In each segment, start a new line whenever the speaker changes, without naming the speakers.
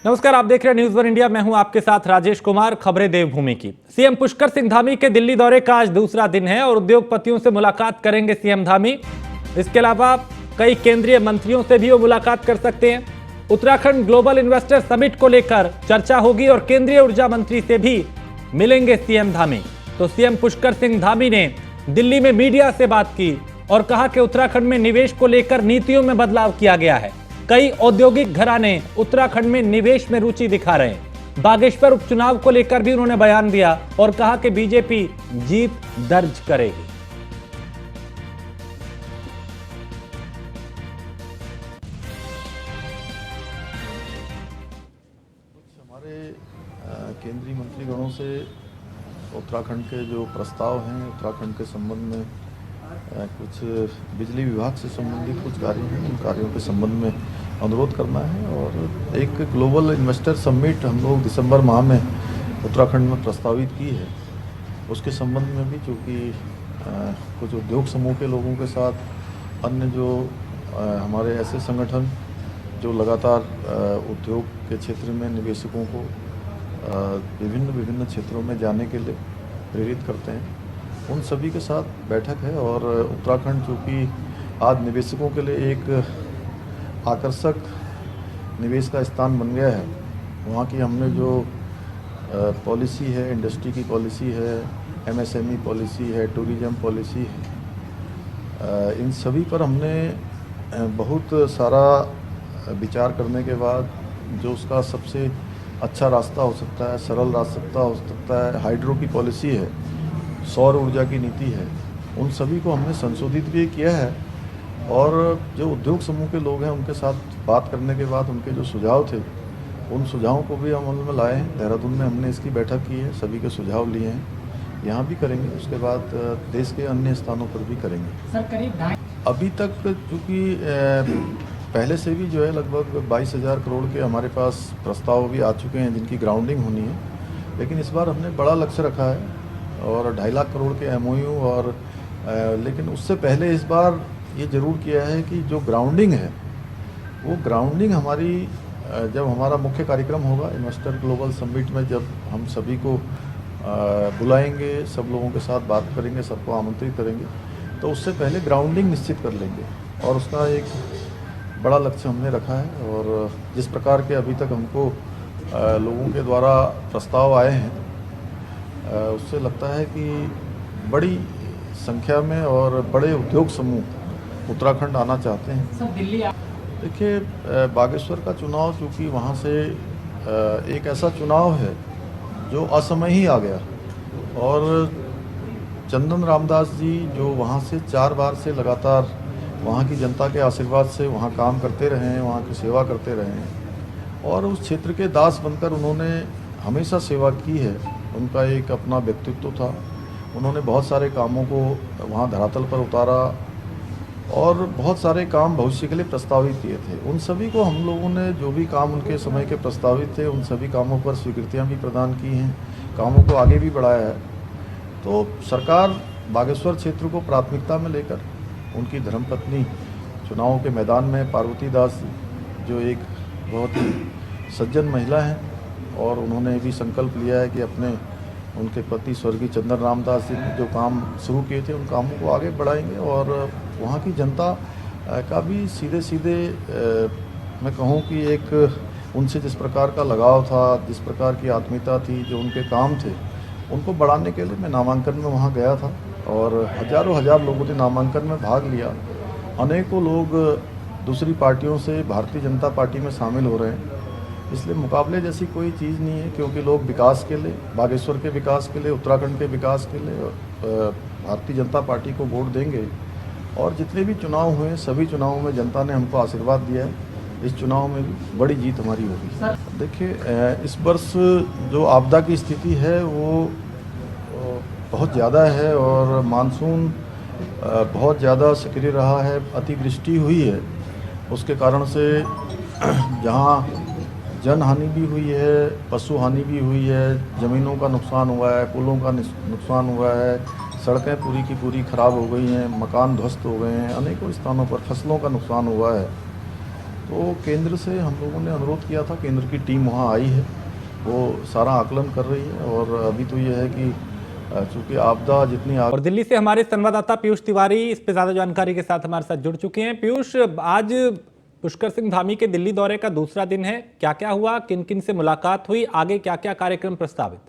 नमस्कार, आप देख रहे हैं न्यूज़ वन इंडिया। मैं हूं आपके साथ राजेश कुमार। खबरें देवभूमि की। सीएम पुष्कर सिंह धामी के दिल्ली दौरे का आज दूसरा दिन है और उद्योगपतियों से मुलाकात करेंगे सीएम धामी। इसके अलावा कई केंद्रीय मंत्रियों से भी वो मुलाकात कर सकते हैं। उत्तराखंड ग्लोबल इन्वेस्टर समिट को लेकर चर्चा होगी और केंद्रीय ऊर्जा मंत्री से भी मिलेंगे सीएम धामी। तो सीएम पुष्कर सिंह धामी ने दिल्ली में मीडिया से बात की और कहा कि उत्तराखंड में निवेश को लेकर नीतियों में बदलाव किया गया है। कई औद्योगिक घराने उत्तराखंड में निवेश में रुचि दिखा रहे हैं। बागेश्वर उपचुनाव को लेकर भी उन्होंने बयान दिया और कहा कि बीजेपी जीत दर्ज करेगी।
हमारे केंद्रीय मंत्रीगणों से उत्तराखंड के जो प्रस्ताव हैं, उत्तराखंड के संबंध में कुछ बिजली विभाग से संबंधित कुछ कार्य हैं, उन कार्यों के संबंध में अनुरोध करना है। और एक ग्लोबल इन्वेस्टर समिट हम लोग दिसंबर माह में उत्तराखंड में प्रस्तावित की है, उसके संबंध में भी चूँकि कुछ उद्योग समूह के लोगों के साथ अन्य जो हमारे ऐसे संगठन जो लगातार उद्योग के क्षेत्र में निवेशकों को विभिन्न क्षेत्रों में जाने के लिए प्रेरित करते हैं, उन सभी के साथ बैठक है। और उत्तराखंड चूँकि आज निवेशकों के लिए एक आकर्षक निवेश का स्थान बन गया है, वहाँ की हमने जो पॉलिसी है, इंडस्ट्री की पॉलिसी है, एमएसएमई पॉलिसी है, टूरिज्म पॉलिसी है, इन सभी पर हमने बहुत सारा विचार करने के बाद जो उसका सबसे अच्छा रास्ता हो सकता है, सरल रास्ता हो सकता है, हाइड्रो की पॉलिसी है, सौर ऊर्जा की नीति है, उन सभी को हमने संशोधित भी किया है। और जो उद्योग समूह के लोग हैं उनके साथ बात करने के बाद उनके जो सुझाव थे, उन सुझावों को भी अमल में लाए हैं। देहरादून में हमने इसकी बैठक की है, सभी के सुझाव लिए हैं, यहाँ भी करेंगे, उसके बाद देश के अन्य स्थानों पर भी करेंगे।
सर करीब
अभी तक चूँकि पहले से भी जो है लगभग 22,000 करोड़ के हमारे पास प्रस्ताव भी आ चुके हैं जिनकी ग्राउंडिंग होनी है, लेकिन इस बार हमने बड़ा लक्ष्य रखा है और 2.5 लाख करोड़ के एमओयू और लेकिन उससे पहले इस बार ये ज़रूर किया है कि जो ग्राउंडिंग है वो ग्राउंडिंग हमारी जब हमारा मुख्य कार्यक्रम होगा इन्वेस्टर ग्लोबल समिट में, जब हम सभी को बुलाएंगे, सब लोगों के साथ बात करेंगे, सबको आमंत्रित करेंगे, तो उससे पहले ग्राउंडिंग निश्चित कर लेंगे और उसका एक बड़ा लक्ष्य हमने रखा है। और जिस प्रकार के अभी तक हमको लोगों के द्वारा प्रस्ताव आए हैं, उससे लगता है कि बड़ी संख्या में और बड़े उद्योग समूह उत्तराखंड आना चाहते हैं।
सर दिल्ली
देखिए, बागेश्वर का चुनाव चूँकि वहाँ से एक ऐसा चुनाव है जो असमय ही आ गया और चंदन रामदास जी जो वहाँ से 4 बार से लगातार वहाँ की जनता के आशीर्वाद से वहाँ काम करते रहे हैं, वहाँ की सेवा करते रहे हैं और उस क्षेत्र के दास बनकर उन्होंने हमेशा सेवा की है। उनका एक अपना व्यक्तित्व था, उन्होंने बहुत सारे कामों को वहाँ धरातल पर उतारा और बहुत सारे काम भविष्य के लिए प्रस्तावित किए थे। उन सभी को हम लोगों ने जो भी काम उनके समय के प्रस्तावित थे, उन सभी कामों पर स्वीकृतियाँ भी प्रदान की हैं, कामों को आगे भी बढ़ाया है। तो सरकार बागेश्वर क्षेत्र को प्राथमिकता में लेकर उनकी धर्मपत्नी चुनावों के मैदान में पार्वती दास जो एक बहुत ही सज्जन महिला हैं और उन्होंने भी संकल्प लिया है कि अपने उनके पति स्वर्गीय चंदन रामदास जी ने जो काम शुरू किए थे उन कामों को आगे बढ़ाएंगे और वहाँ की जनता का भी सीधे सीधे मैं कहूँ कि एक उनसे जिस प्रकार का लगाव था, जिस प्रकार की आत्मीयता थी, जो उनके काम थे, उनको बढ़ाने के लिए मैं नामांकन में वहाँ गया था और हजारों हजार लोगों ने नामांकन में भाग लिया। अनेकों लोग दूसरी पार्टियों से भारतीय जनता पार्टी में शामिल हो रहे हैं, इसलिए मुकाबले जैसी कोई चीज़ नहीं है, क्योंकि लोग विकास के लिए, बागेश्वर के विकास के लिए, उत्तराखंड के विकास के लिए भारतीय जनता पार्टी को वोट देंगे। और जितने भी चुनाव हुए सभी चुनावों में जनता ने हमको आशीर्वाद दिया है, इस चुनाव में भी बड़ी जीत हमारी होगी। देखिए, इस वर्ष जो आपदा की स्थिति है वो बहुत ज़्यादा है और मानसून बहुत ज़्यादा सक्रिय रहा है, अतिवृष्टि हुई है, उसके कारण से जहाँ जन हानि भी हुई है, पशु हानि भी हुई है, ज़मीनों का नुकसान हुआ है, पुलों का नुकसान हुआ है, सड़कें पूरी की पूरी ख़राब हो गई हैं, मकान ध्वस्त हो गए हैं, अनेकों स्थानों पर फसलों का नुकसान हुआ है। तो केंद्र से हम लोगों ने अनुरोध किया था, केंद्र की टीम वहाँ आई है, वो सारा आकलन कर रही है। और अभी तो ये है कि चूँकि आपदा जितनी
और दिल्ली से हमारे संवाददाता पीयूष तिवारी इस पे ज्यादा जानकारी के साथ हमारे साथ जुड़ चुके हैं। पीयूष, आज पुष्कर सिंह धामी के दिल्ली दौरे का दूसरा दिन है, क्या क्या हुआ, किन किन से मुलाकात हुई, आगे क्या क्या कार्यक्रम प्रस्तावित?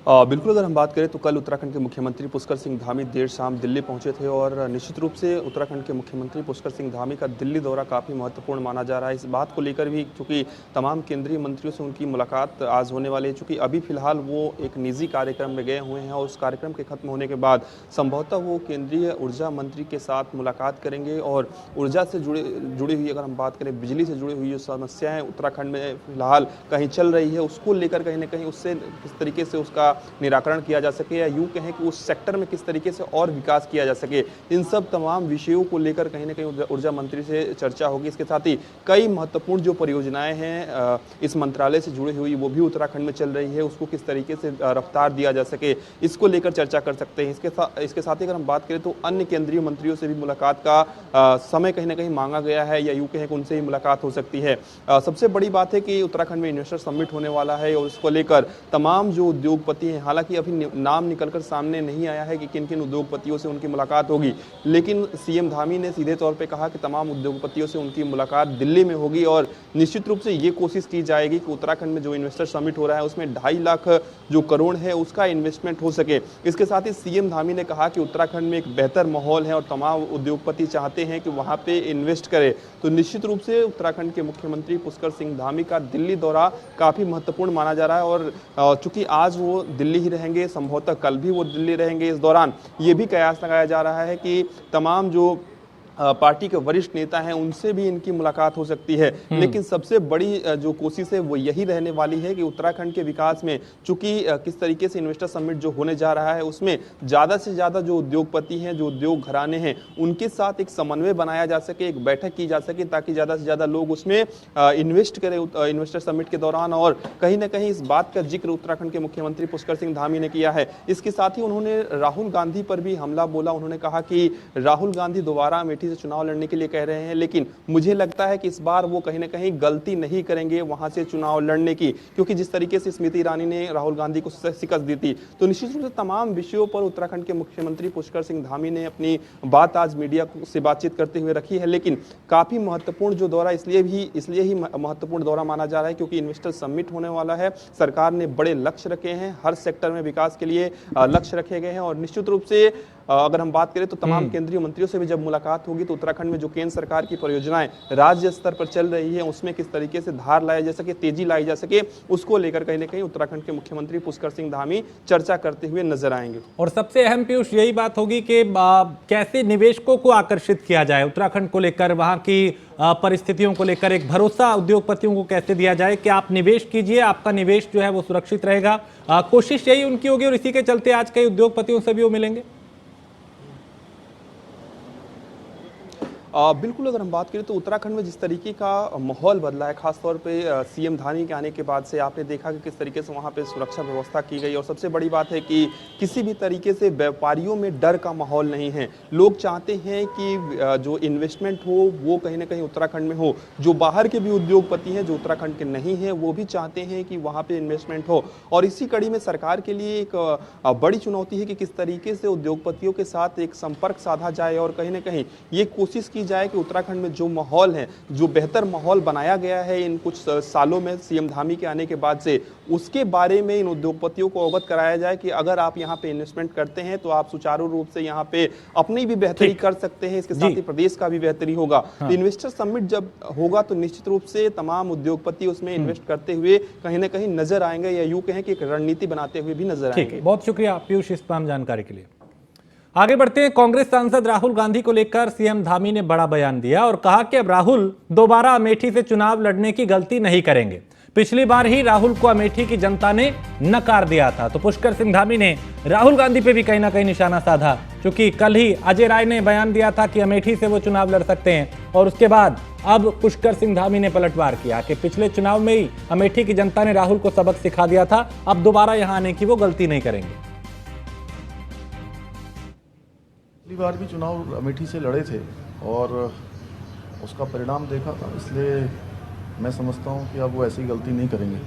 बिल्कुल, अगर हम बात करें तो कल उत्तराखंड के मुख्यमंत्री पुष्कर सिंह धामी देर शाम दिल्ली पहुंचे थे और निश्चित रूप से उत्तराखंड के मुख्यमंत्री पुष्कर सिंह धामी का दिल्ली दौरा काफ़ी महत्वपूर्ण माना जा रहा है। इस बात को लेकर भी चूंकि तमाम केंद्रीय मंत्रियों से उनकी मुलाकात आज होने वाली है, चूंकि अभी फिलहाल वो एक निजी कार्यक्रम में गए हुए हैं और उस कार्यक्रम के खत्म होने के बाद संभवतः वो केंद्रीय ऊर्जा मंत्री के साथ मुलाकात करेंगे और ऊर्जा से जुड़ी हुई अगर हम बात करें, बिजली से जुड़ी हुई जो समस्याएँ उत्तराखंड में फिलहाल कहीं चल रही है, उसको लेकर कहीं ना कहीं उससे किस तरीके से उसका निराकरण किया जा सके, या यूं कहें कि उस सेक्टर में किस तरीके से और विकास किया जा सके, इन सब तमाम विषयों को लेकर कहीं ना कहीं ऊर्जा मंत्री से चर्चा होगी। इसके साथ ही कई महत्वपूर्ण जो परियोजनाएं हैं इस मंत्रालय से जुड़ी हुई, वो भी उत्तराखंड में चल रही है, उसको किस तरीके से रफ्तार दिया जा सके, इसको लेकर चर्चा कर सकते हैं। इसके साथ ही अगर हम बात करें तो अन्य केंद्रीय मंत्रियों से भी मुलाकात का समय कहीं ना कहीं मांगा गया है, या यूं कहें कि उनसे ही मुलाकात हो सकती है। सबसे बड़ी बात है कि उत्तराखंड में इन्वेस्टर समिट होने वाला है और इसको लेकर तमाम जो उद्योगपति हैं, हालांकि अभी नाम निकलकर सामने नहीं आया है कि किन किन उद्योगपतियों से उनकी मुलाकात होगी, लेकिन सीएम धामी ने सीधे तौर पे कहा कि तमाम उद्योगपतियों से उनकी मुलाकात दिल्ली में होगी और निश्चित रूप से ये कोशिश की जाएगी कि उत्तराखंड में जो इन्वेस्टर समिट हो रहा है उसमें 2.5 लाख जो करोड़ है उसका इन्वेस्टमेंट हो सके। इसके साथ ही सीएम धामी ने कहा कि उत्तराखंड में एक बेहतर माहौल है और तमाम उद्योगपति चाहते हैं कि वहाँ पे इन्वेस्ट करें। तो निश्चित रूप से उत्तराखंड के मुख्यमंत्री पुष्कर सिंह धामी का दिल्ली दौरा काफ़ी महत्वपूर्ण माना जा रहा है और चूंकि आज वो दिल्ली ही रहेंगे, संभवतः कल भी वो दिल्ली रहेंगे, इस दौरान ये भी कयास लगाया जा रहा है कि तमाम जो पार्टी के वरिष्ठ नेता हैं उनसे भी इनकी मुलाकात हो सकती है। लेकिन सबसे बड़ी जो कोशिश है वो यही रहने वाली है कि उत्तराखंड के विकास में चूंकि किस तरीके से इन्वेस्टर समिट जो होने जा रहा है उसमें ज़्यादा से ज़्यादा जो उद्योगपति हैं, जो उद्योग घराने हैं, उनके साथ एक समन्वय बनाया जा सके, एक बैठक की जा सके ताकि ज़्यादा से ज़्यादा लोग उसमें इन्वेस्ट करें इन्वेस्टर समिट के दौरान। और कहीं ना कहीं इस बात का जिक्र उत्तराखंड के मुख्यमंत्री पुष्कर सिंह धामी ने किया है। इसके साथ ही उन्होंने राहुल गांधी पर भी हमला बोला। उन्होंने कहा कि राहुल गांधी दोबारा अमेठी से चुनाव लड़ने के लिए कह रहे हैं, लेकिन मुझे लगता है कि इस बार वो कहीं ना कहीं गलती नहीं करेंगे वहां से चुनाव लड़ने की, क्योंकि जिस तरीके से स्मृति ईरानी ने राहुल गांधी को शिकस्त दी थी। तो निश्चित रूप से तमाम विषयों पर उत्तराखंड के मुख्यमंत्री पुष्कर सिंह धामी ने अपनी बात आज मीडिया से बातचीत करते हुए रखी है। लेकिन काफी महत्वपूर्ण जो दौरा इसलिए ही महत्वपूर्ण दौरा माना जा रहा है क्योंकि इन्वेस्टर समिट होने वाला है। सरकार ने बड़े लक्ष्य रखे हैं, हर सेक्टर में विकास के लिए लक्ष्य रखे गए हैं और निश्चित रूप से अगर हम बात करें तो तमाम केंद्रीय मंत्रियों से भी जब मुलाकात होगी तो उत्तराखंड में जो केंद्र सरकार की परियोजनाएं राज्य स्तर पर चल रही है उसमें किस तरीके से धार लाया जा सके, तेजी लाई जा सके, उसको लेकर कहीं ना कहीं उत्तराखंड के मुख्यमंत्री पुष्कर सिंह धामी चर्चा करते हुए नजर आएंगे।
और सबसे अहम पीयूष यही बात होगी कि कैसे निवेशकों को आकर्षित किया जाए उत्तराखंड को लेकर, वहां की परिस्थितियों को लेकर एक भरोसा उद्योगपतियों को कैसे दिया जाए कि आप निवेश कीजिए, आपका निवेश जो है वो सुरक्षित रहेगा। कोशिश यही उनकी होगी और इसी के चलते आज कई उद्योगपतियों से भी वो मिलेंगे।
बिल्कुल, अगर हम बात करें तो उत्तराखंड में जिस तरीके का माहौल बदला है, खासतौर पे सीएम धामी के आने के बाद से आपने देखा कि किस तरीके से वहाँ पे सुरक्षा व्यवस्था की गई और सबसे बड़ी बात है कि किसी भी तरीके से व्यापारियों में डर का माहौल नहीं है। लोग चाहते हैं कि जो इन्वेस्टमेंट हो वो कहीं ना कहीं उत्तराखंड में हो। जो बाहर के भी उद्योगपति हैं जो उत्तराखंड के नहीं हैं वो भी चाहते हैं कि वहाँ पर इन्वेस्टमेंट हो और इसी कड़ी में सरकार के लिए एक बड़ी चुनौती है कि किस तरीके से उद्योगपतियों के साथ एक संपर्क साधा जाए और कहीं ना कहीं ये कोशिश की जाए कि उत्तराखंड में जो माहौल है, जो बेहतर माहौल बनाया गया है इन कुछ सालों में सीएम धामी के आने के बाद से, उसके बारे में इन उद्योगपतियों को अवगत कराया जाए कि अगर आप यहाँ पे इन्वेस्टमेंट करते हैं तो आप सुचारू रूप से यहाँ पे अपनी भी बेहतरी कर सकते हैं, इसके साथ ही प्रदेश का भी बेहतरी होगा। तो इन्वेस्टर समिट जब होगा तो निश्चित रूप से तमाम उद्योगपति उसमें इन्वेस्ट करते हुए कहीं ना कहीं नजर आएंगे या यूं कहें कि एक रणनीति बनाते हुए भी नजर आएंगे।
बहुत शुक्रिया पीयूष इस तमाम जानकारी के लिए। आगे बढ़ते हैं। कांग्रेस सांसद राहुल गांधी को लेकर सीएम धामी ने बड़ा बयान दिया और कहा कि अब राहुल दोबारा अमेठी से चुनाव लड़ने की गलती नहीं करेंगे। पिछली बार ही राहुल को अमेठी की जनता ने नकार दिया था। तो पुष्कर सिंह धामी ने राहुल गांधी पे भी कहीं ना कहीं निशाना साधा, क्योंकि कल ही अजय राय ने बयान दिया था कि अमेठी से वो चुनाव लड़ सकते हैं और उसके बाद अब पुष्कर सिंह धामी ने पलटवार किया कि पिछले चुनाव में ही अमेठी की जनता ने राहुल को सबक सिखा दिया था, अब दोबारा यहां आने की वो गलती नहीं करेंगे।
पिछली बार भी चुनाव अमेठी से लड़े थे और उसका परिणाम देखा था, इसलिए मैं समझता हूं कि अब वो ऐसी गलती नहीं करेंगे।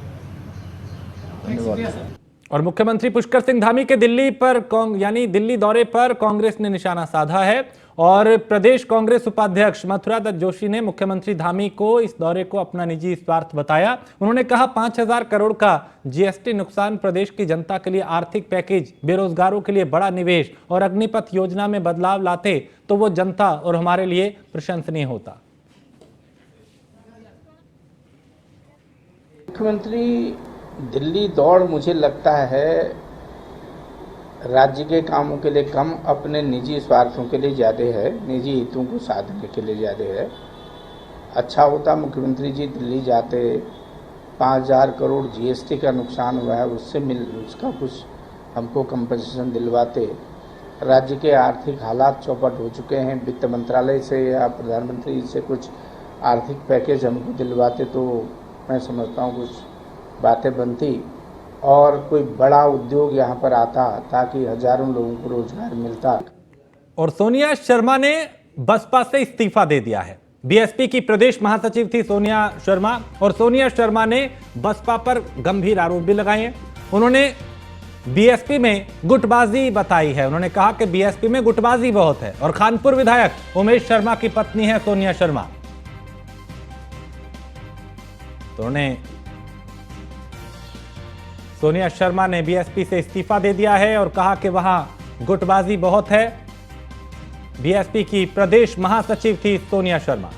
धन्यवाद।
और मुख्यमंत्री पुष्कर सिंह धामी के दिल्ली दौरे पर कांग्रेस ने निशाना साधा है और प्रदेश कांग्रेस उपाध्यक्ष मथुरा दत्त जोशी ने मुख्यमंत्री धामी को इस दौरे को अपना निजी स्वार्थ बताया। उन्होंने कहा 5,000 करोड़ का जीएसटी नुकसान, प्रदेश की जनता के लिए आर्थिक पैकेज, बेरोजगारों के लिए बड़ा निवेश और अग्निपथ योजना में बदलाव लाते तो वो जनता और हमारे लिए प्रशंसनीय होता।
मुख्यमंत्री दिल्ली दौड़ मुझे लगता है राज्य के कामों के लिए कम, अपने निजी स्वार्थों के लिए ज़्यादा है, निजी हितों को साधने के लिए ज़्यादा है। अच्छा होता मुख्यमंत्री जी दिल्ली जाते, 5,000 करोड़ जीएसटी का नुकसान हुआ है उसका कुछ हमको कंपनसेशन दिलवाते। राज्य के आर्थिक हालात चौपट हो चुके हैं, वित्त मंत्रालय से या प्रधानमंत्री से कुछ आर्थिक पैकेज हमको दिलवाते तो मैं समझता हूँ कुछ बातें बनती और कोई बड़ा उद्योग यहाँ पर आता ताकि हजारों लोगों को रोजगार मिलता।
और सोनिया शर्मा ने बसपा से इस्तीफा दे दिया है। बीएसपी की प्रदेश महासचिव थी सोनिया शर्मा और सोनिया शर्मा ने बसपा पर गंभीर आरोप भी लगाए हैं। उन्होंने बीएसपी में गुटबाजी बताई है। उन्होंने कहा कि बीएसपी में गुटबाजी बहुत है और खानपुर विधायक उमेश शर्मा की पत्नी है सोनिया शर्मा। तो उन्होंने सोनिया शर्मा ने बीएसपी से इस्तीफा दे दिया है और कहा कि वहां गुटबाजी बहुत है। बीएसपी की प्रदेश महासचिव थी सोनिया शर्मा।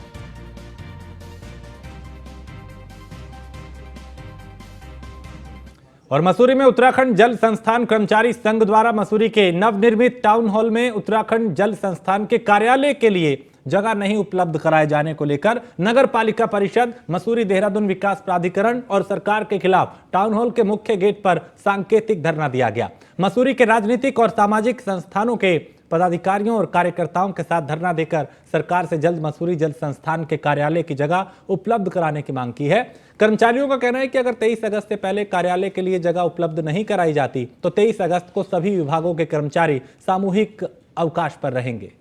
और मसूरी में उत्तराखंड जल संस्थान कर्मचारी संघ द्वारा मसूरी के नवनिर्मित टाउन हॉल में उत्तराखंड जल संस्थान के कार्यालय के लिए जगह नहीं उपलब्ध कराए जाने को लेकर नगर पालिका परिषद, मसूरी देहरादून विकास प्राधिकरण और सरकार के खिलाफ टाउन हॉल के मुख्य गेट पर सांकेतिक धरना दिया गया। मसूरी के राजनीतिक और सामाजिक संस्थानों के पदाधिकारियों और कार्यकर्ताओं के साथ धरना देकर सरकार से जल्द मसूरी जल संस्थान के कार्यालय की जगह उपलब्ध कराने की मांग की है। कर्मचारियों का कहना है कि अगर 23 अगस्त से पहले कार्यालय के लिए जगह उपलब्ध नहीं कराई जाती तो 23 अगस्त को सभी विभागों के कर्मचारी सामूहिक अवकाश पर रहेंगे।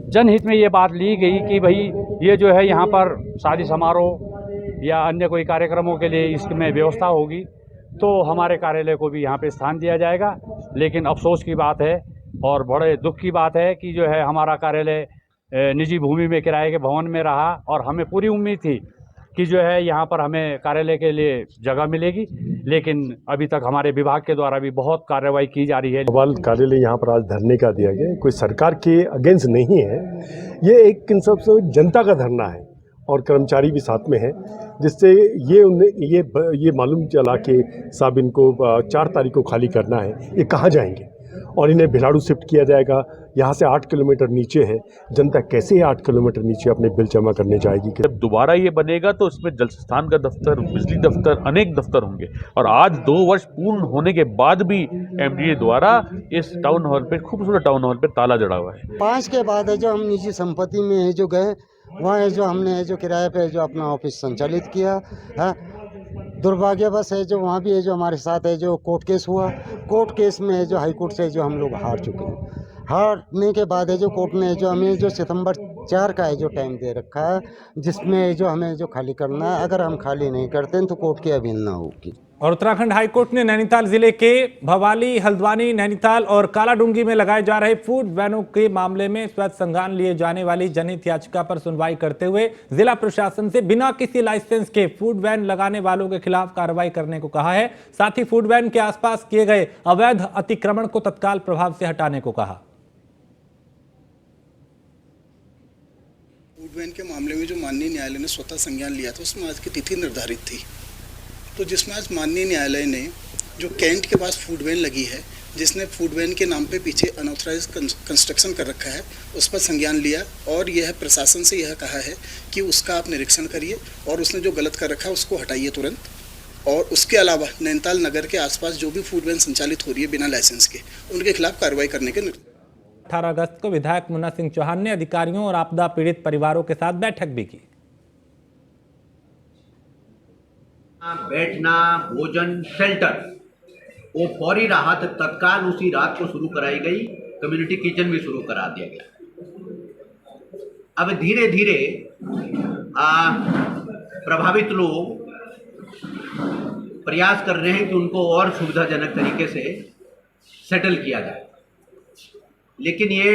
जनहित में ये बात ली गई कि भाई ये जो है यहाँ पर शादी समारोह या अन्य कोई कार्यक्रमों के लिए इसमें व्यवस्था होगी तो हमारे कार्यालय को भी यहाँ पे स्थान दिया जाएगा। लेकिन अफसोस की बात है और बड़े दुख की बात है कि जो है हमारा कार्यालय निजी भूमि में किराए के भवन में रहा और हमें पूरी उम्मीद थी कि जो है यहाँ पर हमें कार्यालय के लिए जगह मिलेगी, लेकिन अभी तक हमारे विभाग के द्वारा भी बहुत कार्रवाई की जा रही है।
सवाल कार्यालय यहाँ पर आज धरने का दिया गया, कोई सरकार के अगेंस्ट नहीं है, ये एक इन सबसे जनता का धरना है और कर्मचारी भी साथ में है, जिससे ये मालूम चला कि साहब इनको 4 तारीख को खाली करना है, ये कहाँ जाएंगे और इन्हें भिलाड़ू शिफ्ट किया जाएगा। यहाँ से 8 किलोमीटर नीचे है, जनता कैसे 8 किलोमीटर नीचे अपने बिल जमा करने जाएगी।
जब दोबारा ये बनेगा तो इसमें जल संस्थान का दफ्तर, बिजली दफ्तर, अनेक दफ्तर होंगे और आज 2 वर्ष पूर्ण होने के बाद भी एमडीए द्वारा इस टाउन हॉल पे, खूबसूरत टाउन हॉल पे ताला जड़ा हुआ है।
5 के बाद है जो हम निजी संपत्ति में है जो गए, वहाँ है जो हमने जो किराए पे जो अपना ऑफिस संचालित किया है। दुर्भाग्यवश है जो वहाँ भी है जो हमारे साथ है जो कोर्ट केस हुआ, कोर्ट केस में है जो हाई कोर्ट से जो हम लोग हार चुके हैं। हारने के बाद है जो कोर्ट ने जो हमें जो सितंबर 4 का है जो टाइम दे रखा है, जिसमें जो हमें जो खाली करना है। अगर हम खाली नहीं करते हैं तो कोर्ट की अवहेलना होगी।
और उत्तराखंड हाईकोर्ट ने नैनीताल जिले के भवाली, हल्द्वानी, नैनीताल और कालाडूंगी में लगाए जा रहे फूड वैनों के मामले में स्वैत संज्ञान लिए जाने वाली जनहित याचिका पर सुनवाई करते हुए जिला प्रशासन से बिना किसी लाइसेंस के फूड वैन लगाने वालों के खिलाफ कार्रवाई करने को कहा है। साथ ही फूड वैन के आसपास किए गए अवैध अतिक्रमण को तत्काल प्रभाव से हटाने को कहा।
फूड वैन के मामले में जो माननीय न्यायालय ने स्वतः संज्ञान लिया था उसमें आज की तिथि निर्धारित थी, तो जिसमें आज माननीय न्यायालय ने जो कैंट के पास फूड वैन लगी है, जिसने फूड वैन के नाम पे पीछे अनऑथराइज कंस्ट्रक्शन कर रखा है, उस पर संज्ञान लिया और यह प्रशासन से यह कहा है कि उसका आप निरीक्षण करिए और उसने जो गलत कर रखा है उसको हटाइए तुरंत। और उसके अलावा नैनीताल नगर के आसपास जो भी फूड वैन संचालित हो रही है बिना लाइसेंस के, उनके खिलाफ कार्रवाई करने के निर्देश।
18 अगस्त को विधायक मुन्ना सिंह चौहान ने अधिकारियों और आपदा पीड़ित परिवारों के साथ बैठक भी की।
बैठना, भोजन, शेल्टर वो फौरी राहत तत्काल उसी रात को शुरू कराई गई, कम्युनिटी किचन भी शुरू करा दिया गया। अब धीरे धीरे प्रभावित लोग प्रयास कर रहे हैं कि उनको और सुविधाजनक तरीके से सेटल किया जाए, लेकिन ये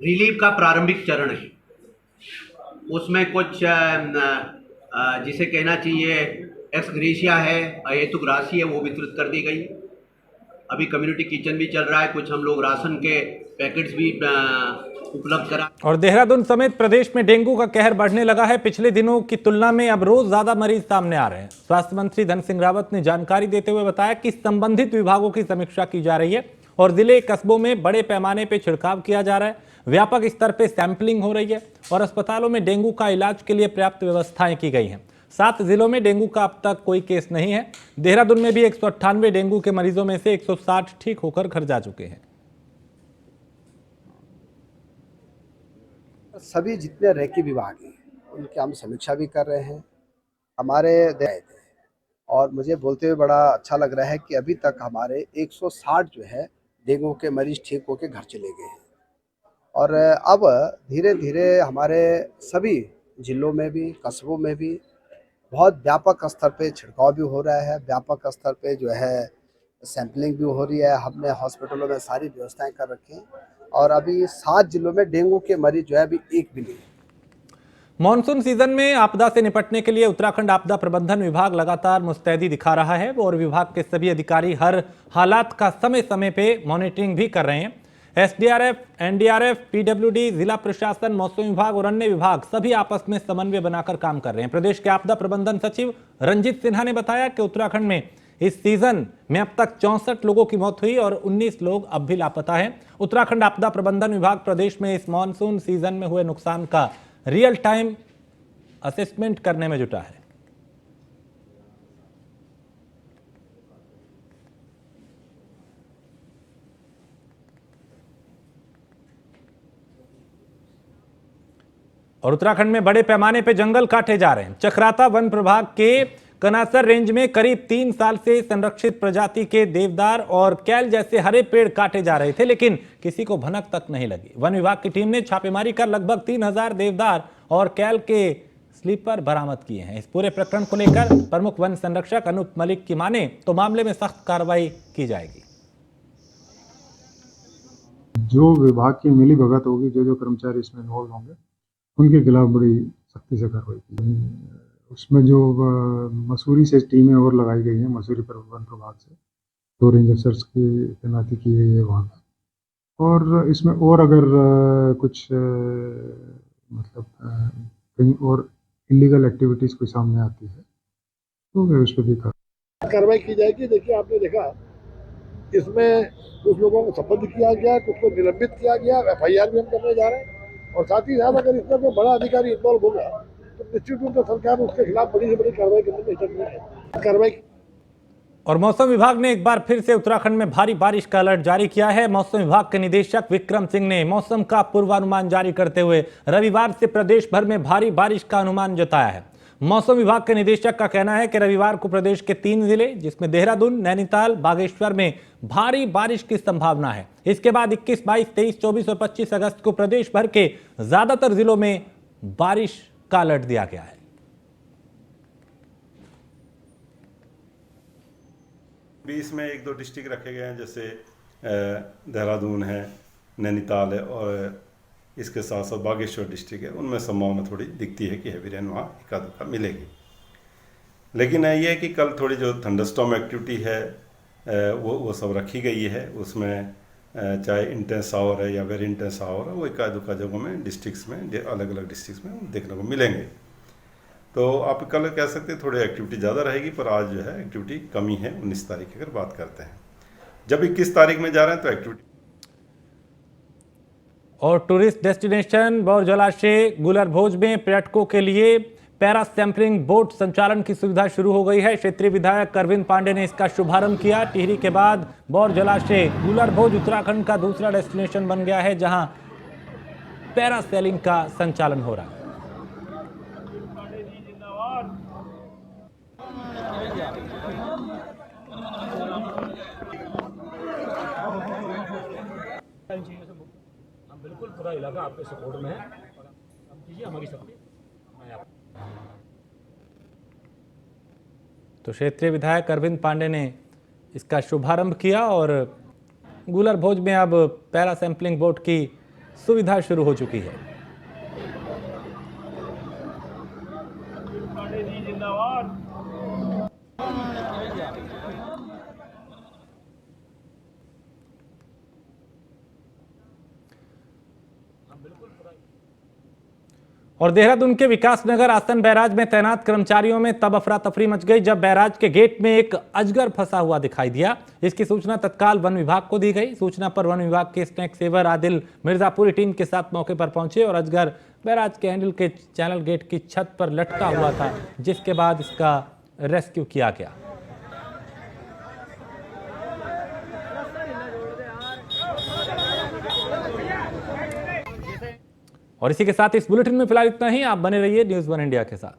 रिलीफ का प्रारंभिक चरण है। उसमें कुछ जिसे कहना चाहिए एक्स ग्रेशिया है, अहेतुक राशि है, वो वितरित कर दी गई। अभी कम्युनिटी किचन भी चल रहा है, कुछ हम लोग राशन के पैकेट्स भी उपलब्ध करा।
और देहरादून समेत प्रदेश में डेंगू का कहर बढ़ने लगा है। पिछले दिनों की तुलना में अब रोज ज्यादा मरीज सामने आ रहे हैं। स्वास्थ्य मंत्री धन सिंह रावत ने जानकारी देते हुए बताया कि संबंधित विभागों की समीक्षा की जा रही है और जिले कस्बों में बड़े पैमाने पर छिड़काव किया जा रहा है, व्यापक स्तर पर सैंपलिंग हो रही है और अस्पतालों में डेंगू का इलाज के लिए पर्याप्त व्यवस्थाएं की गई हैं। 7 जिलों में डेंगू का अब तक कोई केस नहीं है। देहरादून में भी 198 डेंगू के मरीजों में से 160 ठीक होकर घर जा चुके हैं।
सभी जितने रेकी विभाग हैं उनकी हम समीक्षा भी कर रहे हैं। हमारे और मुझे बोलते हुए बड़ा अच्छा लग रहा है कि अभी तक हमारे 160 जो है डेंगू के मरीज ठीक होकर घर चले गए हैं और अब धीरे धीरे हमारे सभी जिलों में भी कस्बों में भी बहुत व्यापक स्तर पे छिड़काव भी हो रहा है, व्यापक स्तर पे जो है सैंपलिंग भी हो रही है। हमने हॉस्पिटलों में सारी व्यवस्थाएं कर रखी हैं और अभी 7 जिलों में डेंगू के मरीज जो है अभी एक भी नहीं।
मॉनसून सीजन में आपदा से निपटने के लिए उत्तराखंड आपदा प्रबंधन विभाग लगातार मुस्तैदी दिखा रहा है और विभाग के सभी अधिकारी हर हालात का समय समय पे मॉनिटरिंग भी कर रहे हैं। एसडीआरएफ, एनडीआरएफ, पीडब्ल्यूडी, जिला प्रशासन, मौसम विभाग और अन्य विभाग सभी आपस में समन्वय बनाकर काम कर रहे हैं। प्रदेश के आपदा प्रबंधन सचिव रंजीत सिन्हा ने बताया कि उत्तराखंड में इस सीजन में अब तक 64 लोगों की मौत हुई और 19 लोग अब भी लापता हैं। उत्तराखंड आपदा प्रबंधन विभाग प्रदेश में इस मॉनसून सीजन में हुए नुकसान का रियल टाइम असेसमेंट करने में जुटा है। और उत्तराखंड में बड़े पैमाने पर जंगल काटे जा रहे हैं। चक्राता वन प्रभाग के कनासर रेंज में करीब 3 साल से संरक्षित प्रजाति के देवदार और कैल जैसे हरे पेड़ काटे जा रहे थे, लेकिन किसी को भनक तक नहीं लगी। वन विभाग की टीम ने छापेमारी कर लगभग 3000 देवदार और कैल के स्लीपर बरामद किए हैं। इस पूरे प्रकरण को लेकर प्रमुख वन संरक्षक अनूप मलिक की माने तो मामले में सख्त कार्रवाई की जाएगी।
जो विभाग की मिली भगत होगी, जो कर्मचारी इसमें इन्वॉल्व होंगे, उनके खिलाफ बड़ी सख्ती से कार्रवाई की। उसमें जो मसूरी से टीमें और लगाई गई हैं, मसूरी पर वन प्रभाग से 2 रेंज अफसर्स की तैनाती की गई है वहाँ पर। और इसमें और अगर कुछ मतलब कहीं और इलीगल एक्टिविटीज़ कोई सामने आती है तो वे उस पर भी
कार्रवाई की जाएगी। देखिए, आपने देखा इसमें कुछ लोगों को शपथ किया गया, कुछ को निलंबित किया गया, FIR भी हम करने जा रहे हैं और साथ ही साथ अगर इसमें कोई बड़ा अधिकारी इन्वॉल्व होगा तो निश्चित रूप से सरकार उसके खिलाफ बड़ी से बड़ी कार्रवाई करने में हिचक नहीं है। कार्रवाई। और
मौसम विभाग ने एक बार फिर से उत्तराखंड में भारी बारिश का अलर्ट जारी किया है। मौसम विभाग के निदेशक विक्रम सिंह ने मौसम का पूर्वानुमान जारी करते हुए रविवार से प्रदेश भर में भारी बारिश का अनुमान जताया है। मौसम विभाग के निदेशक का कहना है कि रविवार को प्रदेश के 3 जिले जिसमें देहरादून, नैनीताल, बागेश्वर में भारी बारिश की संभावना है। इसके बाद 21, 22, 23, 24 और 25 अगस्त को प्रदेश भर के ज्यादातर जिलों में बारिश का अलर्ट दिया गया है।
बीच में 1-2 डिस्ट्रिक्ट रखे गए हैं, जैसे देहरादून है, नैनीताल है और इसके साथ साथ बागेश्वर डिस्ट्रिक्ट है। उनमें संभावना थोड़ी दिखती है कि हैवी रेन वहाँ एका दुक्का मिलेगी। लेकिन ये है कि कल थोड़ी जो थंडरस्टॉर्म एक्टिविटी है वो सब रखी गई है। उसमें चाहे इंटेंस आवर है या वेरी इंटेंस आवर है, वो एका दुक्का जगहों में डिस्ट्रिक्ट्स में अलग अलग डिस्ट्रिक्ट्स में देखने को मिलेंगे। तो आप कल कह सकते हैं थोड़ी एक्टिविटी ज़्यादा रहेगी, पर आज जो है एक्टिविटी कमी है। 19 तारीख की अगर बात करते हैं, जब 21 तारीख में जा रहे हैं तो एक्टिविटी।
और टूरिस्ट डेस्टिनेशन बौर जलाशय गुलरभोज में पर्यटकों के लिए पैरा सैंपलिंग बोट संचालन की सुविधा शुरू हो गई है। क्षेत्रीय विधायक अरविंद पांडे ने इसका शुभारंभ किया। टिहरी के बाद बौर जलाशय गुलरभोज उत्तराखंड का दूसरा डेस्टिनेशन बन गया है जहां पैरा सेलिंग का संचालन हो रहा है।
बिल्कुल पूरा इलाका आपके सपोर्ट में है, काम कीजिए हमारी शक्ति।
तो क्षेत्रीय विधायक अरविंद पांडे ने इसका शुभारंभ किया और गूलर भोज में अब पैरा सैंपलिंग बोट की सुविधा शुरू हो चुकी है। और देहरादून के विकासनगर आसन बैराज में तैनात कर्मचारियों में तब अफरा तफरी मच गई जब बैराज के गेट में एक अजगर फंसा हुआ दिखाई दिया। इसकी सूचना तत्काल वन विभाग को दी गई। सूचना पर वन विभाग के स्नेक सेवर आदिल मिर्जा पूरी टीम के साथ मौके पर पहुंचे और अजगर बैराज के हैंडल के चैनल गेट की छत पर लटका हुआ था, जिसके बाद इसका रेस्क्यू किया गया। और इसी के साथ इस बुलेटिन में फिलहाल इतना ही। आप बने रहिए न्यूज़ 1 इंडिया के साथ।